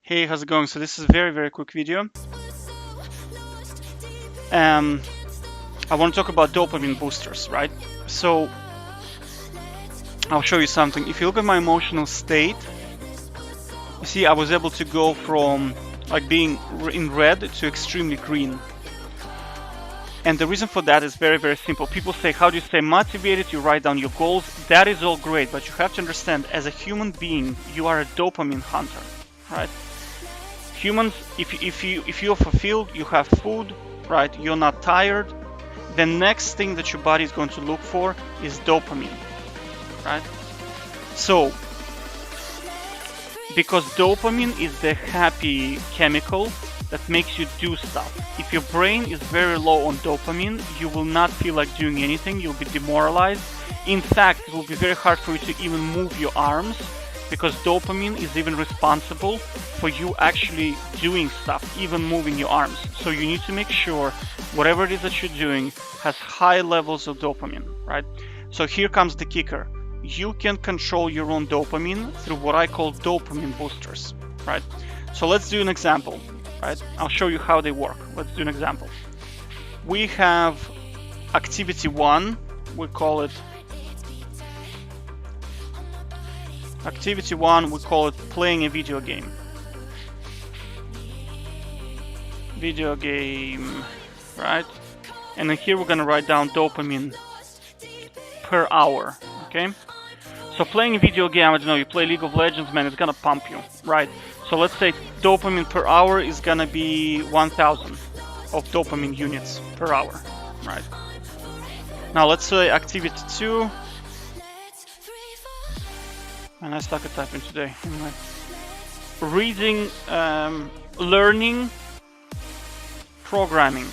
Hey, how's it going? So this is a very quick video. I want to talk about dopamine boosters, right? So I'll show you something. If you look at my emotional state, you see I was able to go from like being in red to extremely green. And the reason for that is very simple. People say, how do you stay motivated? You write down your goals. That is all great, but you have to understand, as a human being, you are a dopamine hunter, right? Humans, if you're fulfilled, you have food, right? You're not tired. The next thing that your body is going to look for is dopamine, right? So, because dopamine is the happy chemical that makes you do stuff. If your brain is very low on dopamine, you will not feel like doing anything. You'll be demoralized. In fact, it will be very hard for you to even move your arms, because dopamine is even responsible for you actually doing stuff, even moving your arms. So you need to make sure whatever it is that you're doing has high levels of dopamine, right? So here comes the kicker. You can control your own dopamine through what I call dopamine boosters, right? So let's do an example, right? I'll show you how they work. Let's do an example. We have activity 1, we call it Activity 1, we call it playing a video game. Video game, right? And then here we're gonna write down dopamine per hour, okay? So playing a video game, I don't know, you play League of Legends, man, it's gonna pump you, right? So let's say dopamine per hour is gonna be 1000 of dopamine units per hour, right? Now let's say activity 2. And I stuck a typing today. Anyway. Reading, learning, programming.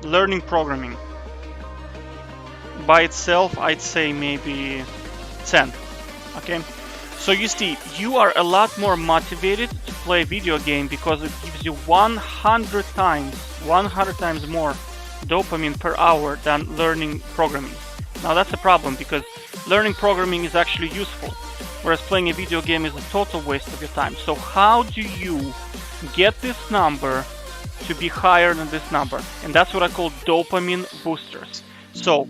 Learning programming. By itself, I'd say maybe 10. Okay? So you see, you are a lot more motivated to play a video game because it gives you 100 times more dopamine per hour than learning programming. Now that's a problem, because learning programming is actually useful, whereas playing a video game is a total waste of your time. So how do you get this number to be higher than this number? And that's what I call dopamine boosters. So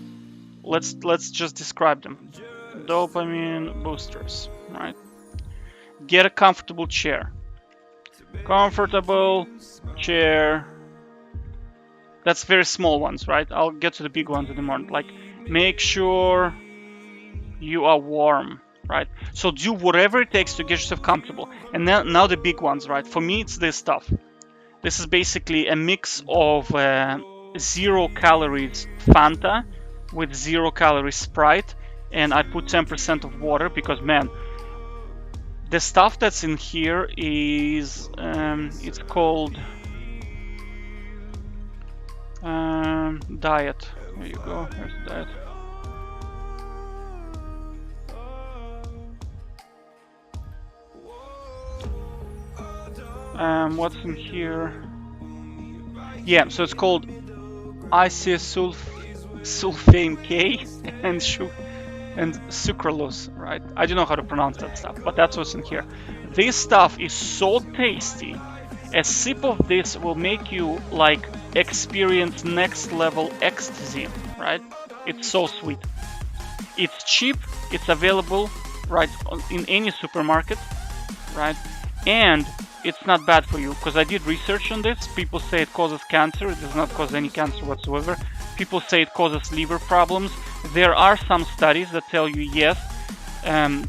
let's just describe them. Dopamine boosters, right? Get a comfortable chair. Comfortable chair. That's very small ones, right? I'll get to the big ones in a moment. Like, make sure you are warm, right? So do whatever it takes to get yourself comfortable. And now the big ones, right? For me, it's this stuff. This is basically a mix of 0 calories Fanta with 0 calorie Sprite. And I put 10% of water because, man, the stuff that's in here is, it's called diet. There you go. There's the diet. What's in here? Yeah, so it's called isosulfame K and sucralose, right? I don't know how to pronounce that stuff, but that's what's in here. This stuff is so tasty. A sip of this will make you like experience next level ecstasy, right? It's so sweet. It's cheap, it's available right in any supermarket, right? And it's not bad for you, because I did research on this. People say it causes cancer. It does not cause any cancer whatsoever. People say it causes liver problems. There are some studies that tell you yes,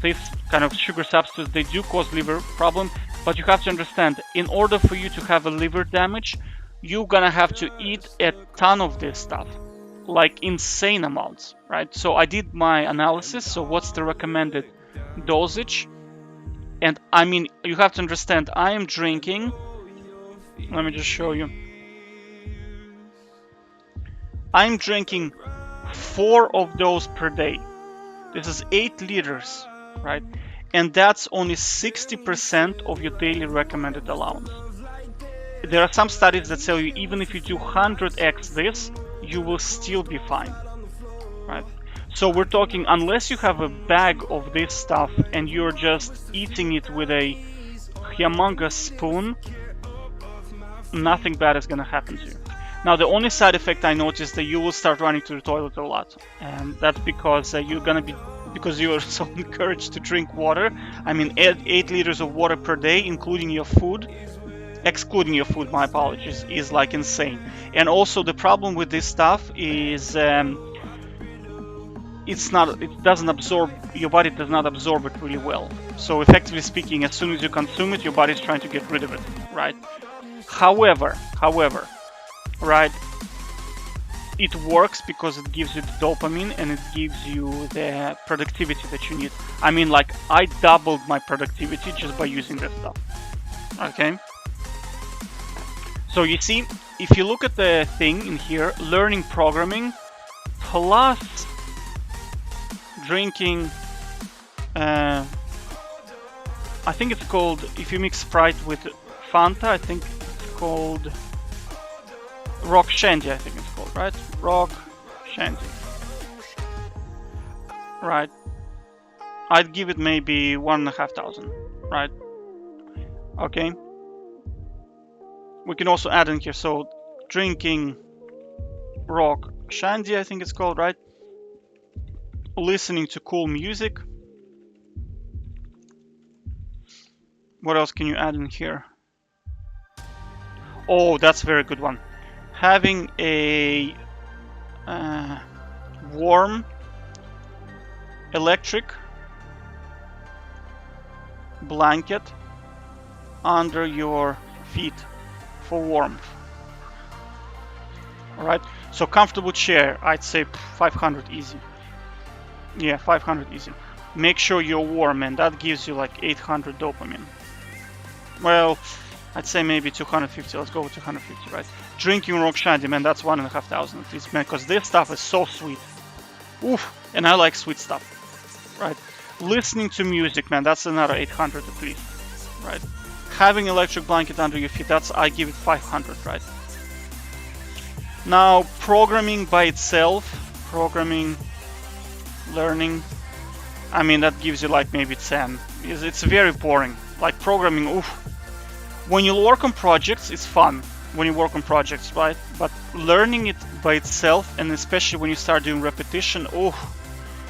this kind of sugar substance, they do cause liver problem. But you have to understand, in order for you to have a liver damage, you're gonna have to eat a ton of this stuff, like insane amounts, right? So I did my analysis. So what's the recommended dosage? And I mean, you have to understand, I am drinking, let me just show you. I'm drinking 4 of those per day. This is 8 liters, right? And that's only 60% of your daily recommended allowance. There are some studies that tell you even if you do 100x this, you will still be fine, right? So we're talking, unless you have a bag of this stuff and you're just eating it with a humongous spoon, nothing bad is going to happen to you. Now, the only side effect I noticed that you will start running to the toilet a lot, and that's because because you are so encouraged to drink water. I mean, 8 liters of water per day, including your food, excluding your food, my apologies, is like insane. And also the problem with this stuff is it doesn't absorb, your body does not absorb it really well. So effectively speaking, as soon as you consume it, your body's trying to get rid of it, right? However, right, it works because it gives you the dopamine and it gives you the productivity that you need. I mean, like, I doubled my productivity just by using this stuff. Okay? So you see, if you look at the thing in here, learning programming plus drinking, I think it's called, if you mix Sprite with Fanta, I think it's called Rock Shandy, I think it's called, right? Rock Shandy. Right. I'd give it maybe 1,500, right? Okay. We can also add in here, so drinking Rock Shandy, I think it's called, right? Listening to cool music. What else can you add in here? Oh, that's a very good one. Having a warm electric blanket under your feet for warmth. Alright, so comfortable chair, I'd say 500 easy. Yeah, 500 easy. Make sure you're warm, and that gives you like 800 dopamine. Well, I'd say maybe 250. Let's go with 250, right? Drinking Rock Shandy, man, that's 1,500 at least, man, because this stuff is so sweet. Oof, and I like sweet stuff, right? Listening to music, man, that's another 800 at least, right? Having electric blanket under your feet, that's, I give it 500, right? Now, programming by itself, programming, learning, I mean, that gives you like maybe 10. It's very boring. Like programming, oof. When you work on projects, it's fun. When you work on projects, right? But learning it by itself, and especially when you start doing repetition, oh,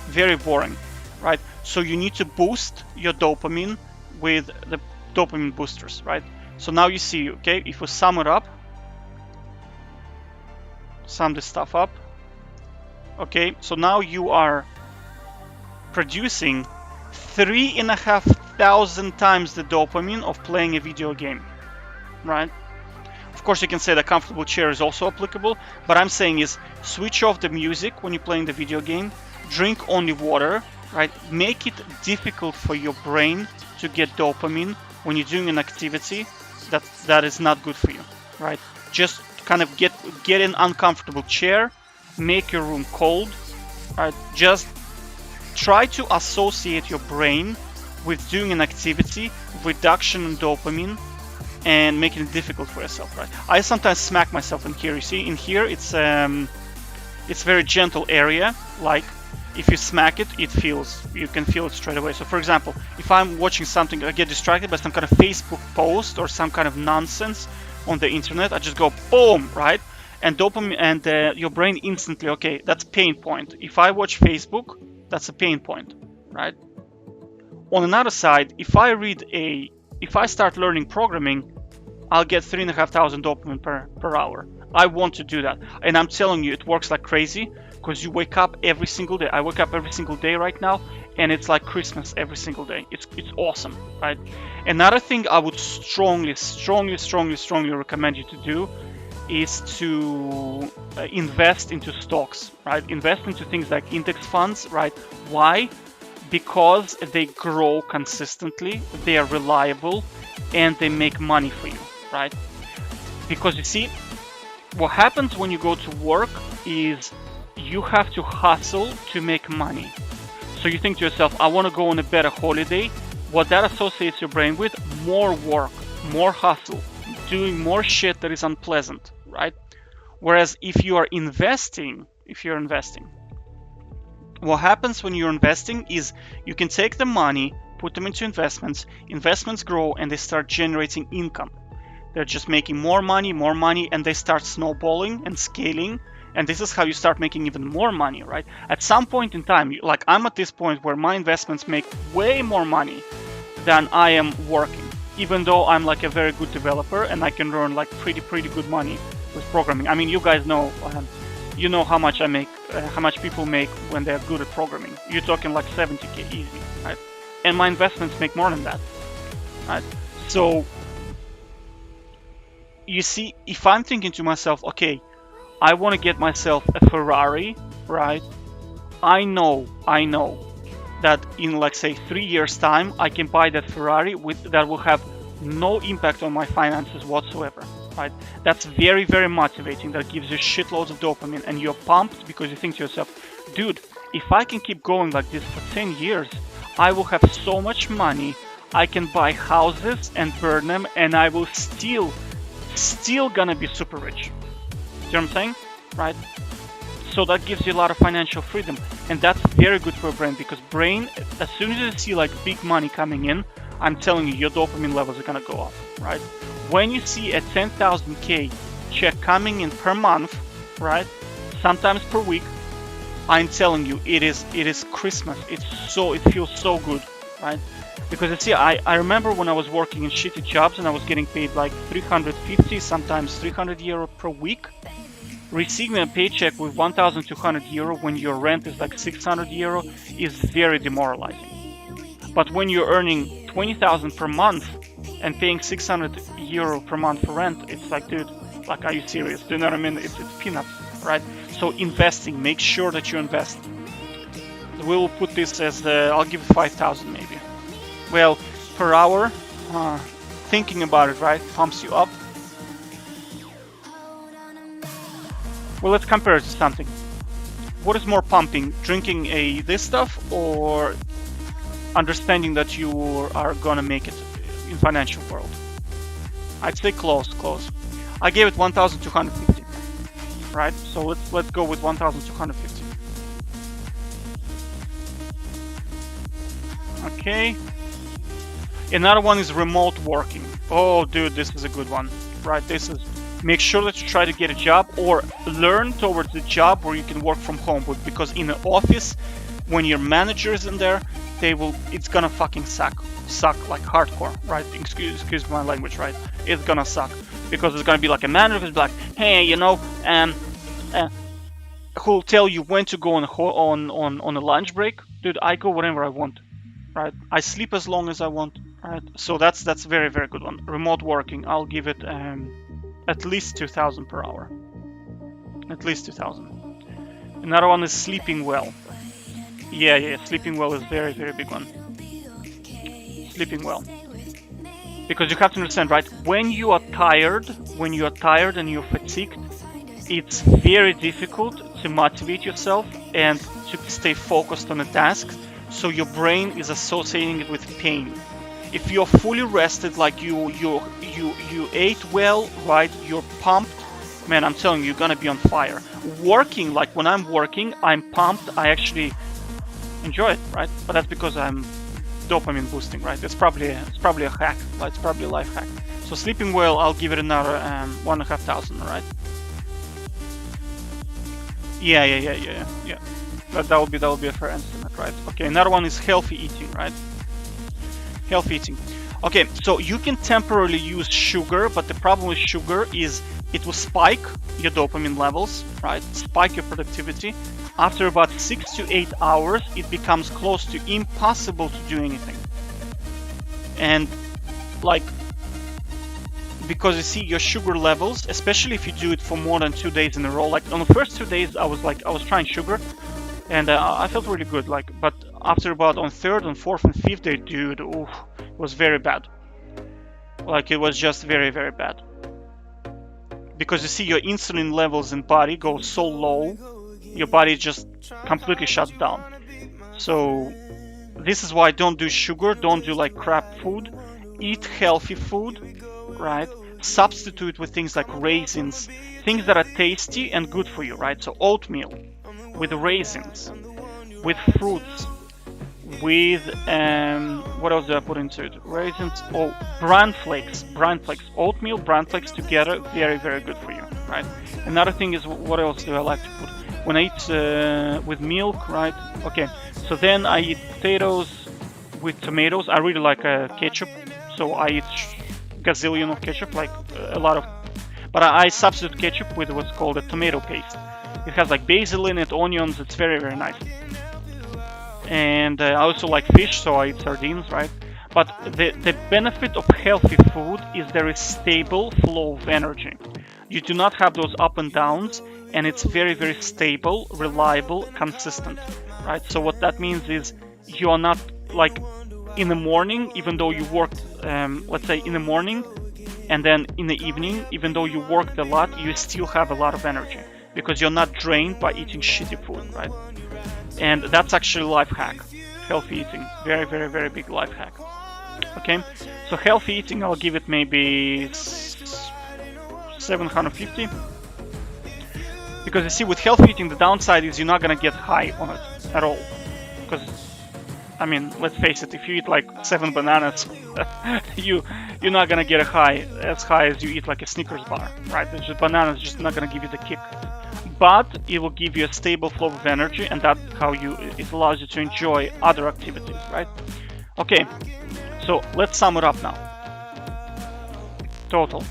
very boring, right? So you need to boost your dopamine with the dopamine boosters, right? So now you see, okay, if we sum it up, sum this stuff up, okay, so now you are producing 3,500 times the dopamine of playing a video game, right? Of course, you can say the comfortable chair is also applicable, but I'm saying is switch off the music when you're playing the video game, drink only water, right? Make it difficult for your brain to get dopamine when you're doing an activity that is not good for you, right? Just kind of get an uncomfortable chair, make your room cold, right? Just try to associate your brain with doing an activity, reduction in dopamine, and making it difficult for yourself, right? I sometimes smack myself in here. You see, in here, it's very gentle area. Like, if you smack it, you can feel it straight away. So, for example, if I'm watching something, I get distracted by some kind of Facebook post or some kind of nonsense on the internet, I just go boom, right? And dopamine and your brain instantly, okay, that's pain point. If I watch Facebook, that's a pain point, right? On another side, if I start learning programming, I'll get 3,500 dopamine per hour. I want to do that, and I'm telling you, it works like crazy because you wake up every single day. I wake up every single day right now, and it's like Christmas every single day. It's awesome, right? Another thing I would strongly recommend you to do is to invest into stocks, right? Invest into things like index funds, right? Why? Because they grow consistently, they are reliable, and they make money for you, right? Because you see, what happens when you go to work is you have to hustle to make money. So you think to yourself, I want to go on a better holiday. What that associates your brain with, more work, more hustle, doing more shit that is unpleasant, right? Whereas if you're investing, What happens when you're investing is you can take the money, put them into investments, investments grow and they start generating income. They're just making more money, and they start snowballing and scaling. And this is how you start making even more money, right? At some point in time, like I'm at this point where my investments make way more money than I am working, even though I'm like a very good developer and I can earn like pretty good money with programming. I mean, you guys know, you know how much I make, how much people make when they're good at programming. You're talking like 70K easy, right? And my investments make more than that, right? So you see, if I'm thinking to myself, okay, I want to get myself a Ferrari, right? I know that in like say 3 years time, I can buy that Ferrari that will have no impact on my finances whatsoever, right? That's very motivating. That gives you shitloads of dopamine and you're pumped because you think to yourself, dude, if I can keep going like this for 10 years, I will have so much money. I can buy houses and burn them and I will still gonna be super rich. You know what I'm saying? Right? So that gives you a lot of financial freedom. And that's very good for a brain because brain, as soon as you see like big money coming in, I'm telling you, your dopamine levels are gonna go up, right? When you see a 10,000K check coming in per month, right? Sometimes per week, I'm telling you, it is Christmas. It feels so good, right? Because you see, I remember when I was working in shitty jobs and I was getting paid like 350, sometimes 300 euro per week. Receiving a paycheck with 1,200 euro when your rent is like 600 euro is very demoralizing. But when you're earning 20,000 per month and paying 600 euro per month for rent, it's like, dude, like, are you serious? Do you know what I mean? It's peanuts, right? So investing, make sure that you invest. We will put this as, I'll give it 5,000 maybe. Well, per hour, thinking about it, right, pumps you up. Well, let's compare it to something. What is more pumping, drinking this stuff or understanding that you are gonna make it in financial world? I'd say close. I gave it 1,250, right? So let's go with 1,250. Okay. Another one is remote working. Oh, dude, this is a good one, right? This is, make sure that you try to get a job or learn towards a job where you can work from home. Because in an office, when your manager is in there, it's gonna fucking suck like hardcore, right? Excuse my language, right? It's gonna suck because it's gonna be like a manager who's like, hey, you know, who'll tell you when to go on a lunch break. Dude, I go whenever I want, right? I sleep as long as I want, right? So that's very good one. Remote working, I'll give it at least 2,000 per hour. At least 2,000. Another one is sleeping well. Yeah, sleeping well is very big one. Sleeping well. Because you have to understand, right? When you are tired and you're fatigued, it's very difficult to motivate yourself and to stay focused on a task. So your brain is associating it with pain. If you're fully rested, like you ate well, right? You're pumped, man. I'm telling you, you're gonna be on fire. Working, like when I'm working, I'm pumped. I actually enjoy it, right? But that's because I'm dopamine boosting, right? It's probably a hack, right? It's probably a life hack. So sleeping well, I'll give it another 1,500, right? Yeah. That will be a fair estimate, right? Okay, another one is healthy eating, right? Healthy eating. Okay, so you can temporarily use sugar, but the problem with sugar is it will spike your dopamine levels, right? Spike your productivity. After about 6 to 8 hours, it becomes close to impossible to do anything. And like, because you see your sugar levels, especially if you do it for more than 2 days in a row. Like on the first 2 days, I was trying sugar, and I felt really good. Like, but after about on third, and fourth, and fifth day, dude, oof, it was very bad. Like it was just very bad. Because you see your insulin levels in body go so low, your body just completely shuts down. So this is why don't do sugar, don't do like crap food, eat healthy food, right? Substitute with things like raisins, things that are tasty and good for you, right? So oatmeal with raisins, with fruits, with what else do I put into it? Raisins, oh, bran flakes, oatmeal, bran flakes together, very, very good for you, right? Another thing is, what else do I like to put? When I eat with milk, right? Okay, so then I eat potatoes with tomatoes. I really like ketchup, so I eat gazillion of ketchup, like a lot of, but I substitute ketchup with what's called a tomato paste. It has like basil in it, onions, it's very, very nice. And I also like fish, so I eat sardines, right? But the benefit of healthy food is there is stable flow of energy. You do not have those up and downs, and it's very, very stable, reliable, consistent, right? So what that means is you are not like in the morning, even though you worked, let's say in the morning, and then in the evening, even though you worked a lot, you still have a lot of energy because you're not drained by eating shitty food, right? And that's actually a life hack. Healthy eating, very, very, very big life hack. Okay, so healthy eating, I'll give it maybe 750. Because you see, with healthy eating, the downside is you're not gonna get high on it at all. Because, I mean, let's face it, if you eat like 7 bananas, you're not gonna get as high as you eat like a Snickers bar, right? The banana's just not gonna give you the kick. But it will give you a stable flow of energy, and that's how it allows you to enjoy other activities, right? Okay, so let's sum it up now. Total.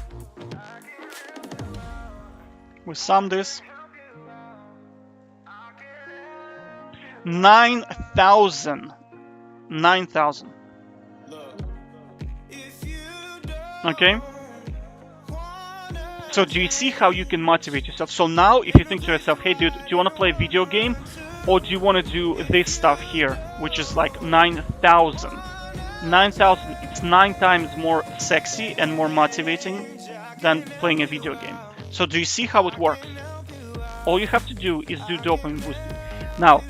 We sum this. 9,000. 9,000. Okay? So do you see how you can motivate yourself? So now if you think to yourself, hey dude, do you want to play a video game? Or do you want to do this stuff here, which is like 9,000? 9,000, it's 9 times more sexy and more motivating than playing a video game. So do you see how it works? All you have to do is do dopamine boosting. Now,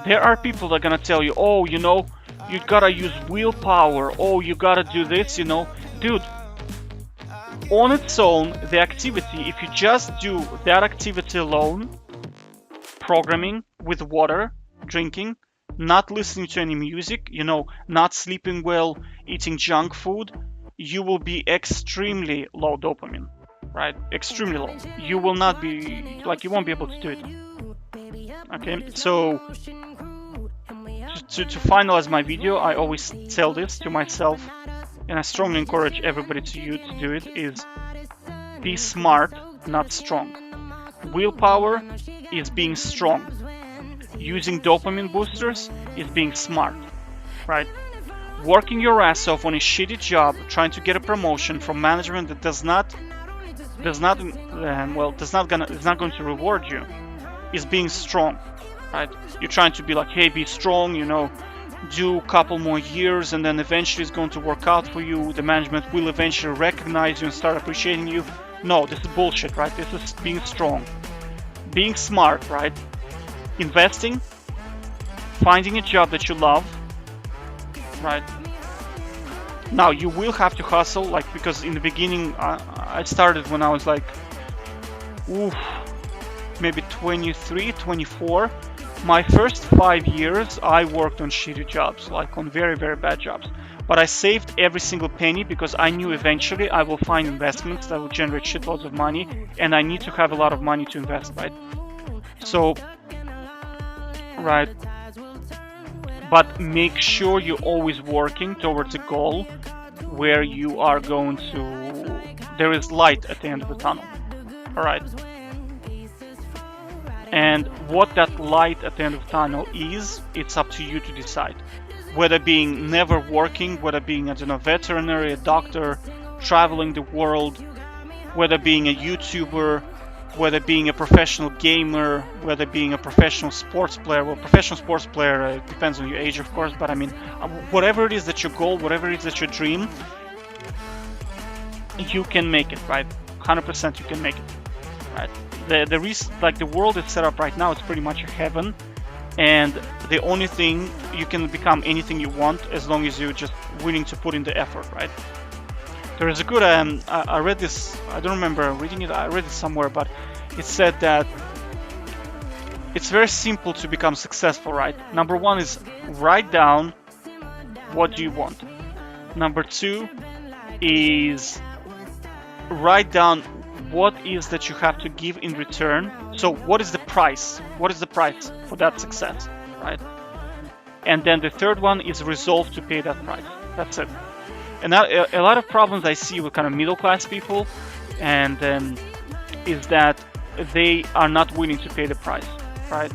there are people that are gonna tell you, oh, you know, you gotta use willpower, oh, you gotta do this, you know. Dude, on its own, the activity, if you just do that activity alone, programming with water, drinking, not listening to any music, you know, not sleeping well, eating junk food, you will be extremely low dopamine, right? Extremely low. You will not be, like, you won't be able to do it. Okay, so to finalize my video, I always tell this to myself, and I strongly encourage everybody to do it, is be smart, not strong. Willpower is being strong. Using dopamine boosters is being smart, right? Working your ass off on a shitty job, trying to get a promotion from management that is not going to reward you, is being strong, right? You're trying to be like, hey, be strong, you know, do a couple more years, and then eventually it's going to work out for you. The management will eventually recognize you and start appreciating you. No, this is bullshit, right? This is being strong. Being smart, right? Investing, finding a job that you love, right? Now, you will have to hustle, like, because in the beginning, I started when I was like, maybe 23, 24. My first 5 years, I worked on shitty jobs, like on very, very bad jobs. But I saved every single penny because I knew eventually I will find investments that will generate shitloads of money, and I need to have a lot of money to invest, right? So, right. But make sure you're always working towards a goal where you are going to, there is light at the end of the tunnel. All right. And what that light at the end of the tunnel is, it's up to you to decide. Whether being never working, whether being, I don't know, veterinary, a doctor, traveling the world, whether being a YouTuber, whether being a professional gamer, whether being a professional sports player. Well, professional sports player depends on your age, of course, but I mean, whatever it is that your goal, whatever it is that your dream, you can make it, right? 100% you can make it, right? The world is set up right now, it's pretty much a heaven, and the only thing, you can become anything you want as long as you're just willing to put in the effort, right? There is a good, I read this, I don't remember reading it, I read it somewhere, but it said that it's very simple to become successful, right? Number one is write down what do you want. Number two is write down what is that you have to give in return. So what is the price? What is the price for that success, right? And then the third one is resolve to pay that price. That's it. And a lot of problems I see with kind of middle class people, and is that they are not willing to pay the price, right?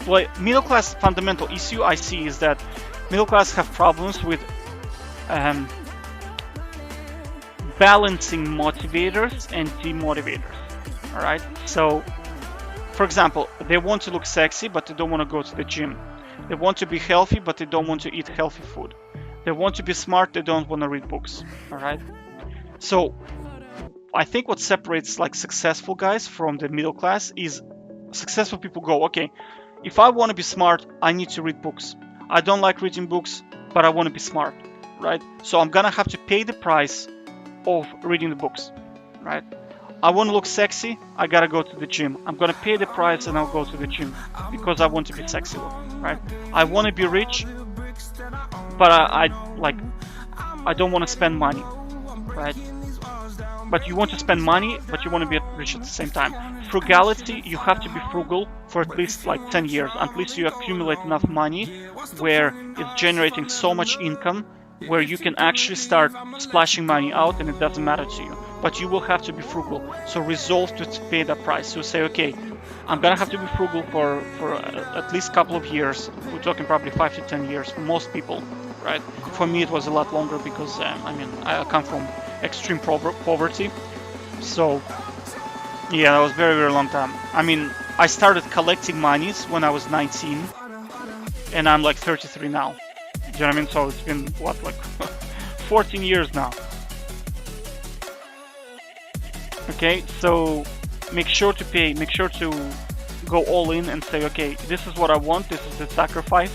Well, middle class fundamental issue I see is that middle class have problems with balancing motivators and demotivators. All right. So, for example, they want to look sexy, but they don't want to go to the gym. They want to be healthy, but they don't want to eat healthy food. They want to be smart, they don't want to read books. All right. So, I think what separates like successful guys from the middle class is successful people go, okay, if I want to be smart, I need to read books. I don't like reading books, but I want to be smart, right? So I'm gonna have to pay the price of reading the books, right? I want to look sexy, I gotta go to the gym. I'm gonna pay the price and I'll go to the gym because I want to be sexy looking, right? I want to be rich, but I don't want to spend money, right? But you want to spend money, but you want to be rich at the same time. Frugality, you have to be frugal for at least like 10 years, until you accumulate enough money where it's generating so much income where you can actually start splashing money out and it doesn't matter to you. But you will have to be frugal. So resolve to pay that price. So say, okay, I'm gonna have to be frugal for at least a couple of years. We're talking probably 5 to 10 years for most people, right? For me, it was a lot longer because I come from extreme poverty. So yeah, that was very, very long time. I mean, I started collecting monies when I was 19 and I'm like 33 now. Do you know what I mean? So it's been what, like 14 years now. Okay, so make sure to go all in and say, okay, this is what I want, this is the sacrifice,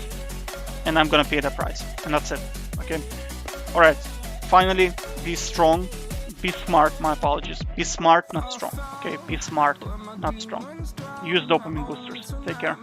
and I'm gonna pay the price, and that's it. Okay, all right. Finally, be strong, be smart. My apologies. Be smart, not strong. Okay, be smart, not strong. Use dopamine boosters. Take care.